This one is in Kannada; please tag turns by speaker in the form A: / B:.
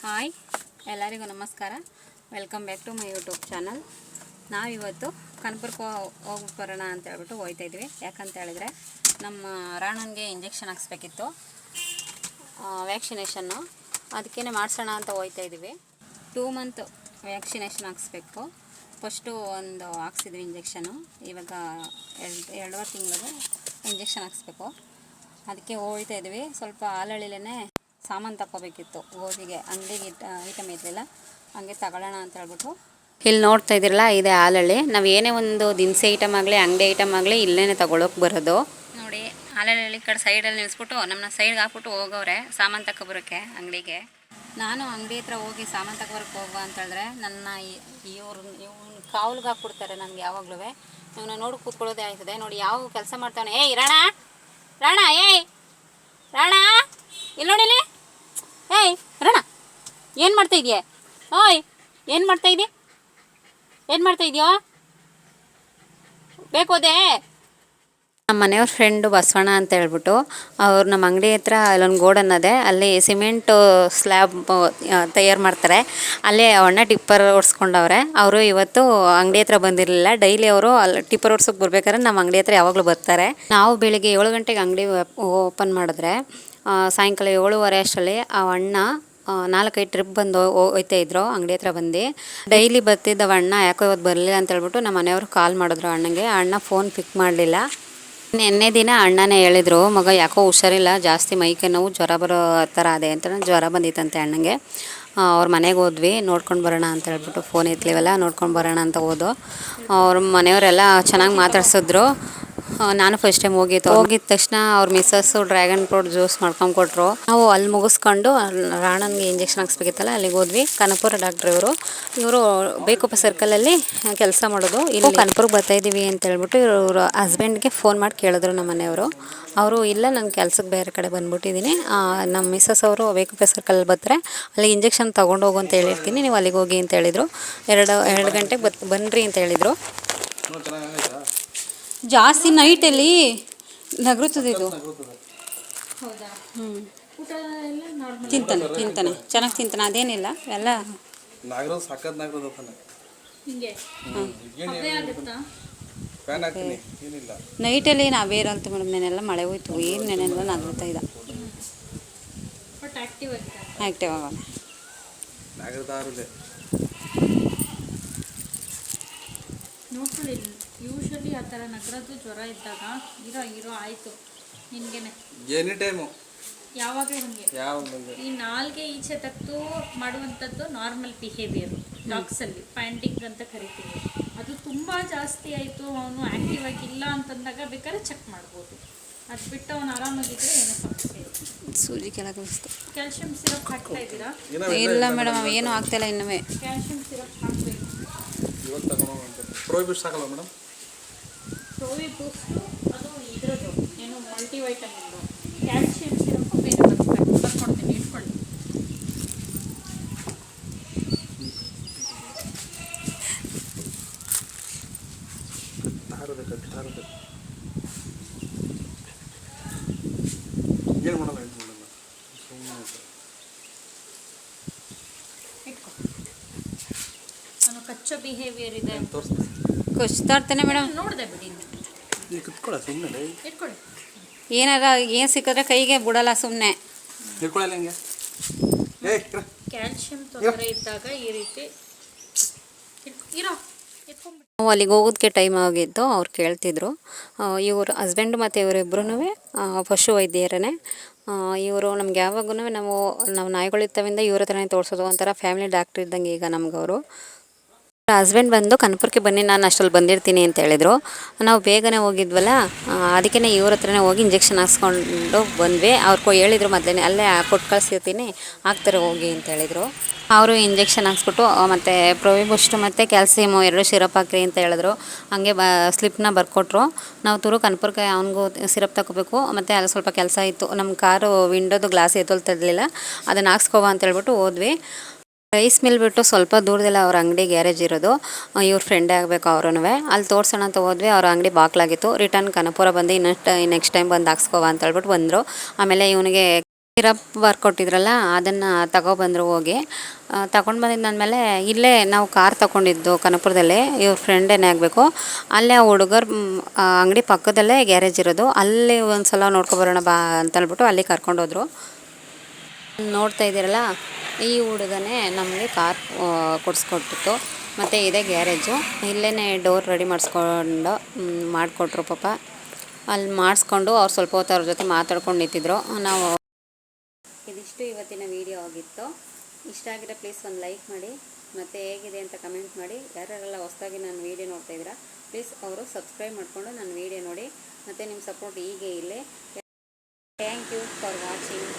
A: ಹಾಯ್, ಎಲ್ಲರಿಗೂ ನಮಸ್ಕಾರ. Welcome back to my YouTube channel. ನಾವಿವತ್ತು ಕನಕಪುರಕ್ಕೆ ಹೋಗ್ಬಿಟ್ಟು ಬರೋಣ ಅಂತ ಹೇಳ್ಬಿಟ್ಟು ಹೋಗ್ತಾಯಿದ್ವಿ. ಯಾಕಂತ ಹೇಳಿದ್ರೆ ನಮ್ಮ ರಾಣನಿಗೆ ಇಂಜೆಕ್ಷನ್ ಹಾಕ್ಸ್ಬೇಕಿತ್ತು, ವ್ಯಾಕ್ಸಿನೇಷನ್ನು. ಅದಕ್ಕೇ ಮಾಡಿಸೋಣ ಅಂತ ಹೋಗ್ತಾಯಿದ್ವಿ. 2 ಮಂತ್ ವ್ಯಾಕ್ಸಿನೇಷನ್ ಹಾಕ್ಸ್ಬೇಕು. ಫಸ್ಟು ಒಂದು ಹಾಕ್ಸಿದ್ವಿ ಇಂಜೆಕ್ಷನು. ಇವಾಗ 2.5 ತಿಂಗಳು ಇಂಜೆಕ್ಷನ್ ಹಾಕ್ಸ್ಬೇಕು. ಅದಕ್ಕೆ ಹೋಗ್ತಾಯಿದ್ವಿ. ಸ್ವಲ್ಪ ಹಾಲಳ್ಳಿಲೇ ಸಾಮಾನು ತಗೋಬೇಕಿತ್ತು. ಗೋಧಿಗೆ ಅಂಗಡಿಗೆ ಐಟಮ್ ಇರಲಿಲ್ಲ, ಹಂಗೆ ತಗೊಳ್ಳೋಣ ಅಂತ ಹೇಳ್ಬಿಟ್ಟು. ಇಲ್ಲಿ ನೋಡ್ತಾ ಇದ್ದೀರಲ್ಲ, ಇದೆ ಹಾಲಳ್ಳಿ. ನಾವು ಏನೇ ಒಂದು ದಿನಸಿ ಐಟಮ್ ಆಗಲಿ, ಅಂಗಡಿ ಐಟಮ್ ಆಗಲಿ ಇಲ್ಲೇ ತಗೊಳಕ್ಕೆ ಬರೋದು. ನೋಡಿ, ಹಾಲಳ್ಳಿ ಕಡೆ ಸೈಡಲ್ಲಿ ನಿಲ್ಲಿಸ್ಬಿಟ್ಟು ನಮ್ಮನ್ನ ಸೈಡ್ಗೆ ಹಾಕ್ಬಿಟ್ಟು ಹೋಗವ್ರೆ ಸಾಮಾನು ತಗೊಬರೋಕ್ಕೆ ಅಂಗಡಿಗೆ. ನಾನು ಅಂಗಡಿ ಹತ್ರ ಹೋಗಿ ಸಾಮಾನು ತಗೊಬರೋಕ್ಕೆ ಹೋಗುವ ಅಂತ ಹೇಳಿದ್ರೆ ನನ್ನ ಇವ್ರು ಕಾವಲ್ಗೆ ಹಾಕ್ಬಿಡ್ತಾರೆ ನನಗೆ. ಯಾವಾಗಲೂ ಇವನ್ನ ನೋಡಿ ಕೂತ್ಕೊಳ್ಳೋದೇ ಆಯ್ತದೆ. ನೋಡಿ ಯಾವ ಕೆಲಸ ಮಾಡ್ತಾನೆ. ಏಯ್ ರಾಣ, ರಾಣ, ಏಯ್ ರಾಣ, ಇಲ್ಲಿ ನೋಡಿಲಿ. ಏಯ್ ರಾಣ, ಏನು ಮಾಡ್ತಾಯಿದ್ಯಾ? ಓಯ್, ಏನು ಮಾಡ್ತಾಯಿದ್ಯೋ? ಬೇಕೋದೆ. ನಮ್ಮ ಮನೆಯವ್ರ ಫ್ರೆಂಡು ಬಸವಣ್ಣ ಅಂತ ಹೇಳ್ಬಿಟ್ಟು, ಅವ್ರು ನಮ್ಮ ಅಂಗಡಿ ಹತ್ರ ಅಲ್ಲೊಂದು ಗೋಡನ್ ಅದೇ, ಅಲ್ಲಿ ಸಿಮೆಂಟು ಸ್ಲ್ಯಾಬ್ ತಯಾರು ಮಾಡ್ತಾರೆ. ಅಲ್ಲೇ ಅಣ್ಣ ಟಿಪ್ಪರ್ ಓಡಿಸ್ಕೊಂಡವ್ರೆ. ಅವರು ಇವತ್ತು ಅಂಗಡಿ ಹತ್ರ ಬಂದಿರಲಿಲ್ಲ. ಡೈಲಿ ಅವರು ಅಲ್ಲಿ ಟಿಪ್ಪರ್ ಓಡಿಸೋಕೆ ಬರ್ಬೇಕಾದ್ರೆ ನಮ್ಮ ಅಂಗಡಿ ಹತ್ರ ಯಾವಾಗಲೂ ಬರ್ತಾರೆ. ನಾವು ಬೆಳಿಗ್ಗೆ 7 ಗಂಟೆಗೆ ಅಂಗಡಿ ಓಪನ್ ಮಾಡಿದ್ರೆ ಸಾಯಂಕಾಲ 7:15 ಅಷ್ಟರಲ್ಲಿ ಆ ಅಣ್ಣ 4-5 ಟ್ರಿಪ್ ಬಂದು ಹೋಗ್ತಾಯಿದ್ರು ಅಂಗಡಿ ಹತ್ರ ಬಂದು. ಡೈಲಿ ಬರ್ತಿದ್ದವ ಅಣ್ಣ ಯಾಕೋ ಇವತ್ತು ಬರಲಿಲ್ಲ ಅಂತ ಹೇಳ್ಬಿಟ್ಟು ನಮ್ಮ ಮನೆಯವರು ಕಾಲ್ ಮಾಡಿದ್ರು ಅಣ್ಣಂಗೆ. ಅಣ್ಣ ಫೋನ್ ಪಿಕ್ ಮಾಡಲಿಲ್ಲ. ನಿನ್ನೆ ದಿನ ಅಣ್ಣನೇ ಹೇಳಿದರು, ಮಗ ಯಾಕೋ ಹುಷಾರಿಲ್ಲ, ಜಾಸ್ತಿ ಮೈಕೈ ನೋವು, ಜ್ವರ ಬರೋ ಥರ ಅದೇ ಅಂತ. ಜ್ವರ ಬಂದಿತ್ತಂತೆ ಅಣ್ಣಂಗೆ. ಅವ್ರ ಮನೆಗೆ ಹೋದ್ವಿ, ನೋಡ್ಕೊಂಡು ಬರೋಣ ಅಂತ ಹೇಳ್ಬಿಟ್ಟು. ಫೋನ್ ಎತ್ತಲಿವಲ್ಲ, ನೋಡ್ಕೊಂಡು ಬರೋಣ ಅಂತ ಹೋದೋ. ಅವ್ರ ಮನೆಯವರೆಲ್ಲ ಚೆನ್ನಾಗಿ ಮಾತಾಡ್ಸಿದ್ರು. ನಾನು ಫಸ್ಟ್ ಟೈಮ್ ಹೋಗಿದ್ದ ತಕ್ಷಣ ಅವ್ರ ಮಿಸ್ಸಸ್ಸು ಡ್ರ್ಯಾಗನ್ ಫ್ರೂಟ್ ಜ್ಯೂಸ್ ಮಾಡ್ಕೊಂಡು ಕೊಟ್ಟರು. ನಾವು ಅಲ್ಲಿ ಮುಗಿಸ್ಕೊಂಡು ರಾಣನಿಗೆ ಇಂಜೆಕ್ಷನ್ ಹಾಕ್ಸ್ಬೇಕಿತ್ತಲ್ಲ, ಅಲ್ಲಿಗೆ ಹೋದ್ವಿ. ಕನಕಪುರ ಡಾಕ್ಟ್ರ್ ಇವರು ಬೇಕಪ್ಪ ಸರ್ಕಲಲ್ಲಿ ಕೆಲಸ ಮಾಡೋದು. ಇಲ್ಲಿ ಕನಕಪುರಕ್ಕೆ ಬರ್ತಾಯಿದ್ದೀವಿ ಅಂತ ಹೇಳ್ಬಿಟ್ಟು ಇವರು ಹಸ್ಬೆಂಡ್ಗೆ ಫೋನ್ ಮಾಡಿ ಕೇಳಿದ್ರು ನಮ್ಮ ಮನೆಯವರು. ಅವರು ಇಲ್ಲ, ನನ್ನ ಕೆಲ್ಸಕ್ಕೆ ಬೇರೆ ಕಡೆ ಬಂದ್ಬಿಟ್ಟಿದ್ದೀನಿ, ನಮ್ಮ ಮಿಸ್ಸಸ್ ಅವರು ಬೇಕಪ್ಪ ಸರ್ಕಲ್ ಬರ್ತಾರೆ, ಅಲ್ಲಿ ಇಂಜೆಕ್ಷನ್ ತೊಗೊಂಡೋಗು ಅಂತ ಹೇಳಿರ್ತೀನಿ, ನೀವು ಅಲ್ಲಿಗೆ ಹೋಗಿ ಅಂತ ಹೇಳಿದರು. 2 ಗಂಟೆಗೆ ಬನ್ನಿರಿ ಅಂತ ಹೇಳಿದರು. ಜಾಸ್ತಿ ನೈಟಲ್ಲಿ ನಗರುತ್ತದೆ ಇದು. ತಿಂತಾನೆ ಚೆನ್ನಾಗಿ ತಿಂತಾನೆ, ಅದೇನಿಲ್ಲ. ಎಲ್ಲ ನೈಟಲ್ಲಿ ನಾವೇರು ಅಂತ ಮೇಡಮ್. ನೆನೆಲ್ಲ ಮಳೆ ಹೋಯ್ತು, ಏನು ನೆನೆಲ್ಲ ನಗರುತ್ತಾ ಇದ್ದ. ಆ್ಯಕ್ಟಿವ್ ಆಗ
B: ನೋಡ್ಕೊಳ್ಳಿ. ಯೂಶಲಿ ಆ ಥರ ನಗರದ್ದು ಜ್ವರ ಇದ್ದಾಗ ಇರೋ ಆಯಿತು ನಿನಗೇನೆ
C: ಎನಿ ಟೈಮು
B: ಯಾವಾಗಲೂ ನನಗೆ ಈ ನಾಲ್ಗೆ ಈಚೆ ತಗ್ತು ಮಾಡುವಂಥದ್ದು ನಾರ್ಮಲ್ ಬಿಹೇವಿಯರು. ಡಾಗ್ಸಲ್ಲಿ ಪ್ಯಾಂಟಿಂಗ್ ಅಂತ ಕರಿತೀವಿ. ಅದು ತುಂಬ ಜಾಸ್ತಿ ಆಯಿತು, ಅವನು ಆ್ಯಕ್ಟಿವ್ ಆಗಿಲ್ಲ ಅಂತಂದಾಗ ಬೇಕಾದ್ರೆ ಚೆಕ್ ಮಾಡ್ಬೋದು. ಅದು ಬಿಟ್ಟು ಅವನು ಆರಾಮಾಗಿದ್ದರೆ ಏನೋ ಸಮಸ್ಯೆ ಇದೆ.
A: ಸೂಜಿ ಕೆಳಗೆ
B: ಕ್ಯಾಲ್ಶಿಯಂ ಸಿರಪ್ ಹಾಕ್ತಾ ಇದ್ದೀರಾ?
A: ಇಲ್ಲ ಮೇಡಮ್, ಏನೂ ಆಗ್ತಾಯಿಲ್ಲ ಇನ್ನೂ.
B: ಕ್ಯಾಲ್ಶಿಯಂ ಸಿರಪ್ ಹಾಕಬೇಕು.
C: ಪ್ರೋಬಿಟ್ ಸಾಕಲ್ಲ ಮೇಡಮ್?
B: ಪ್ರೋಬಿಬೂಸ್ಟು ಅದು ಇದ್ರದ್ದು ಏನು ಮಲ್ಟಿವೈಟಮಿನ್ದು. ಕ್ಯಾಲ್ಶಿಯಂ ಸಿರಪ್ಪು ಬೇರೆ ಬರ್ಕೊಡ್ತೀನಿ, ಇಟ್ಕೊಳ್ಳಿ.
C: ಏನು ಮಾಡಲ್ಲ
B: ಇಟ್ಕೊ. ನಾನು ಕಚ್ಚೋ ಬಿಹೇವಿಯರ್ ಇದೆ,
A: ಕಚ್ತಾ ಇರ್ತಾನೆ ಮೇಡಮ್.
B: ನೋಡಿದೆ ಬಿಡಿ, ಇಟ್ಕೊಳ್ಳಿ.
A: ಏನಾರ ಏನು ಸಿಕ್ಕಿದ್ರೆ ಕೈಗೆ ಬಿಡಲ್ಲ ಸುಮ್ಮನೆ.
B: ಕ್ಯಾಲ್ಶಿಯಂ ತೊಂದರೆ ಇದ್ದಾಗ ಈ ರೀತಿ ಇರೋ ಇಟ್ಕೊಂಡ್ಬಿಟ್ಟು.
A: ನಾವು ಅಲ್ಲಿಗೆ ಹೋಗೋದಕ್ಕೆ ಟೈಮ್ ಆಗಿದ್ದು. ಅವ್ರು ಕೇಳ್ತಿದ್ರು. ಇವರು ಹಸ್ಬೆಂಡು ಮತ್ತು ಇವರಿಬ್ಬರೂ ಪಶು ವೈದ್ಯರೇ. ಇವರು ನಮ್ಗೆ ಯಾವಾಗೂ ನಾವು ನಾಯಿಗಳಿರ್ತವಿಂದ ಇವ್ರ ಹತ್ರನೇ ತೋರಿಸೋದು. ಒಂಥರ ಫ್ಯಾಮಿಲಿ ಡಾಕ್ಟ್ರ್ ಇದ್ದಂಗೆ ಈಗ ನಮ್ಗವರು. ಹಸ್ಬೆಂಡ್ ಬಂದು ಕನಕಪುರಕ್ಕೆ ಬನ್ನಿ, ನಾನು ಅಷ್ಟರಲ್ಲಿ ಬಂದಿರ್ತೀನಿ ಅಂತ ಹೇಳಿದರು. ನಾವು ಬೇಗನೆ ಹೋಗಿದ್ವಲ್ಲ, ಅದಕ್ಕೆ ಇವ್ರ ಹತ್ರನೇ ಹೋಗಿ ಇಂಜೆಕ್ಷನ್ ಹಾಕ್ಸ್ಕೊಂಡು ಬಂದ್ವಿ. ಅವ್ರು ಹೇಳಿದರು ಮೊದಲೇ, ಅಲ್ಲೇ ಕೊಟ್ಟು ಕಳಿಸಿರ್ತೀನಿ, ಹಾಕ್ತಾರೆ ಹೋಗಿ ಅಂತ ಹೇಳಿದರು. ಅವರು ಇಂಜೆಕ್ಷನ್ ಹಾಕ್ಸ್ಬಿಟ್ಟು ಮತ್ತು ಪ್ರೋಬಿಬೂಸ್ಟ್ ಮತ್ತು ಕ್ಯಾಲ್ಸಿಯಮು 2 ಸಿರಪ್ ಹಾಕ್ರಿ ಅಂತ ಹೇಳಿದ್ರು. ಹಾಗೆ ಸ್ಲಿಪ್ನ ಬರ್ಕೊಟ್ರು. ನಾವು ಕನಕಪುರಕ್ಕೆ ಅವನಿಗೂ ಸಿರಪ್ ತಗೋಬೇಕು, ಮತ್ತು ಅಲ್ಲಿ ಸ್ವಲ್ಪ ಕೆಲಸ ಇತ್ತು. ನಮ್ಮ ಕಾರು ವಿಂಡೋದು ಗ್ಲಾಸ್ ಎತ್ತೊಳ್ತಿರ್ಲಿಲ್ಲ, ಅದನ್ನು ಹಾಕ್ಸ್ಕೊಬ ಅಂತ ಹೇಳ್ಬಿಟ್ಟು ಹೋದ್ವಿ. ರೈಸ್ ಮಿಲ್ ಬಿಟ್ಟು ಸ್ವಲ್ಪ ದೂರದಲ್ಲ ಅವ್ರ ಅಂಗಡಿ ಗ್ಯಾರೇಜ್ ಇರೋದು. ಇವ್ರ ಫ್ರೆಂಡೇ ಆಗಬೇಕು ಅವ್ರೂ. ಅಲ್ಲಿ ತೋರಿಸೋಣ ಅಂತ ಹೋದ್ವಿ. ಅವ್ರ ಅಂಗಡಿ ಬಾಕ್ಲಾಗಿತ್ತು. ರಿಟರ್ನ್ ಕನಕಪುರ ಬಂದು ನೆಕ್ಸ್ಟ್ ಟೈಮ್ ಬಂದು ಹಾಕ್ಸ್ಕೊವ ಅಂತ ಹೇಳ್ಬಿಟ್ಟು ಬಂದರು. ಆಮೇಲೆ ಇವನಿಗೆ ಸಿರಪ್ ಬರ್ಕೊಟ್ಟಿದ್ರಲ್ಲ ಅದನ್ನು ತಗೊಬಂದರು ಹೋಗಿ ತಗೊಂಡು ಬಂದಿದ್ದಾದಮೇಲೆ ಇಲ್ಲೇ ನಾವು ಕಾರ್ ತೊಗೊಂಡಿದ್ದು ಕನಕಪುರದಲ್ಲೇ ಇವ್ರ ಫ್ರೆಂಡೇನೇ ಆಗಬೇಕು. ಅಲ್ಲೇ ಆ ಹುಡುಗರು ಅಂಗಡಿ ಪಕ್ಕದಲ್ಲೇ ಗ್ಯಾರೇಜ್ ಇರೋದು. ಅಲ್ಲಿ ಒಂದು ಸಲ ನೋಡ್ಕೊಬರೋಣ ಬಾ ಅಂತೇಳ್ಬಿಟ್ಟು ಅಲ್ಲಿ ಕರ್ಕೊಂಡೋದ್ರು. ನೋಡ್ತಾ ಇದ್ದೀರಲ್ಲ, ಈ ಹುಡುಗನೇ ನಮಗೆ ಕಾರ್ ಕೊಡಿಸ್ಕೊಟ್ಟಿತ್ತು. ಮತ್ತು ಇದೇ ಗ್ಯಾರೇಜು. ಇಲ್ಲೇ ಡೋರ್ ರೆಡಿ ಮಾಡಿಕೊಟ್ರು ಪಾಪ. ಅಲ್ಲಿ ಮಾಡಿಸ್ಕೊಂಡು ಅವ್ರು ಸ್ವಲ್ಪ ಹೊತ್ತು ಅವ್ರ ಜೊತೆ ಮಾತಾಡ್ಕೊಂಡು ನಿಂತಿದ್ರು. ನಾವು ಇದಿಷ್ಟು ಇವತ್ತಿನ ವಿಡಿಯೋ ಆಗಿತ್ತು. ಇಷ್ಟ ಆಗಿರೋ ಪ್ಲೀಸ್ ಒಂದು ಲೈಕ್ ಮಾಡಿ, ಮತ್ತು ಹೇಗಿದೆ ಅಂತ ಕಮೆಂಟ್ ಮಾಡಿ. ಯಾರ್ಯಾರೆಲ್ಲ ಹೊಸದಾಗಿ ನನ್ನ ವೀಡಿಯೋ ನೋಡ್ತಾ ಇದ್ದೀರಾ ಪ್ಲೀಸ್ ಅವರು ಸಬ್ಸ್ಕ್ರೈಬ್ ಮಾಡಿಕೊಂಡು ನನ್ನ ವೀಡಿಯೋ ನೋಡಿ. ಮತ್ತು ನಿಮ್ಮ ಸಪೋರ್ಟ್ ಹೀಗೆ ಇರಲಿ. Thank you for watching.